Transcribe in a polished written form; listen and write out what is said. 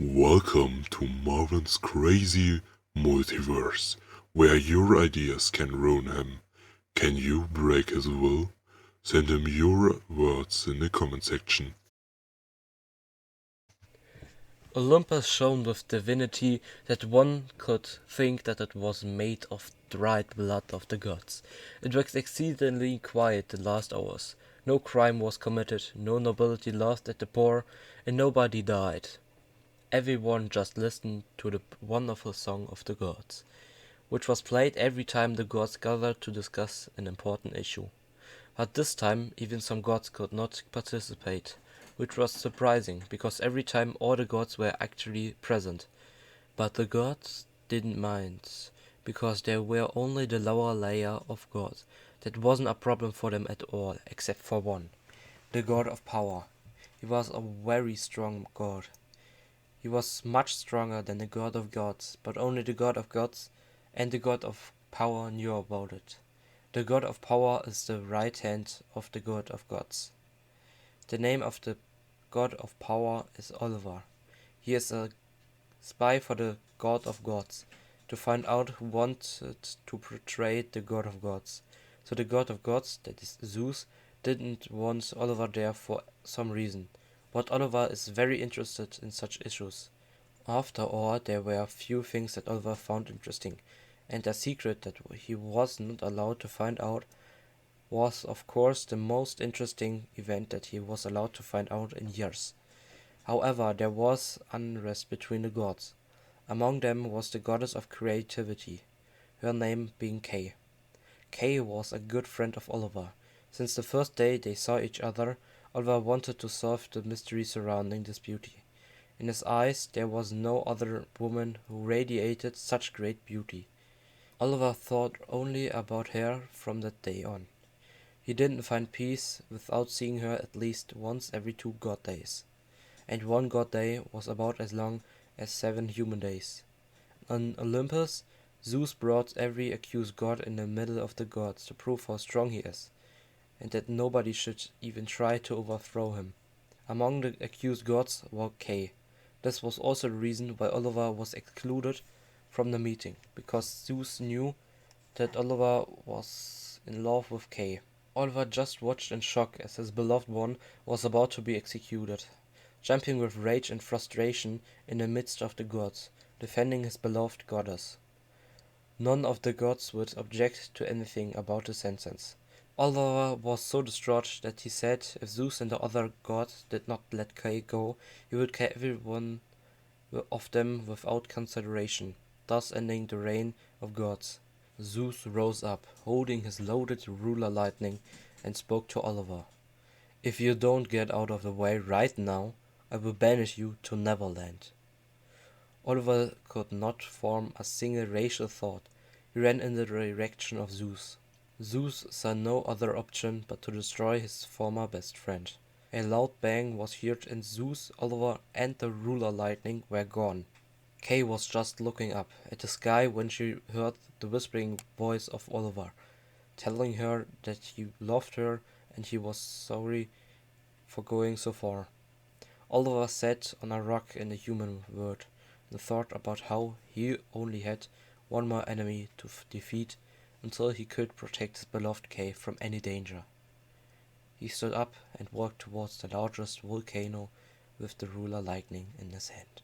Welcome to Marvin's crazy multiverse, where your ideas can ruin him. Can you break his will? Send him your words in the comment section. Olympus shone with divinity that one could think that it was made of dried blood of the gods. It was exceedingly quiet the last hours. No crime was committed, no nobility laughed at the poor, and nobody died. Everyone just listened to the wonderful song of the gods, which was played every time the gods gathered to discuss an important issue. But this time, even some gods could not participate, which was surprising, because every time all the gods were actually present. But the gods didn't mind, because they were only the lower layer of gods. That wasn't a problem for them at all, except for one, the god of power. He was a very strong god. He was much stronger than the god of gods, but only the god of gods and the god of power knew about it. The god of power is the right hand of the god of gods. The name of the god of power is Oliver. He is a spy for the god of gods, to find out who wanted to betray the god of gods. So the god of gods, that is Zeus, didn't want Oliver there for some reason. But Oliver is very interested in such issues. After all, there were few things that Oliver found interesting, and a secret that he was not allowed to find out was of course the most interesting event that he was allowed to find out in years. However, there was unrest between the gods. Among them was the goddess of creativity, her name being Kay. Kay was a good friend of Oliver. Since the first day they saw each other, Oliver wanted to solve the mystery surrounding this beauty. In his eyes there was no other woman who radiated such great beauty. Oliver thought only about her from that day on. He didn't find peace without seeing her at least once every 2 god days. And 1 god day was about as long as 7 human days. On Olympus, Zeus brought every accused god in the middle of the gods to prove how strong he is, and that nobody should even try to overthrow him. Among the accused gods was K. This was also the reason why Oliver was excluded from the meeting, because Zeus knew that Oliver was in love with K. Oliver just watched in shock as his beloved one was about to be executed, jumping with rage and frustration in the midst of the gods, defending his beloved goddess. None of the gods would object to anything about the sentence. Oliver was so distraught that he said if Zeus and the other gods did not let Kay go, he would kill every one of them without consideration, thus ending the reign of gods. Zeus rose up, holding his loaded ruler lightning, and spoke to Oliver. If you don't get out of the way right now, I will banish you to Neverland. Oliver could not form a single racial thought. He ran in the direction of Zeus. Zeus saw no other option but to destroy his former best friend. A loud bang was heard and Zeus, Oliver, and the ruler lightning were gone. Kay was just looking up at the sky when she heard the whispering voice of Oliver, telling her that he loved her and he was sorry for going so far. Oliver sat on a rock in the human world and thought about how he only had one more enemy to defeat until he could protect his beloved Kay from any danger. He stood up and walked towards the largest volcano with the ruler lightning in his hand.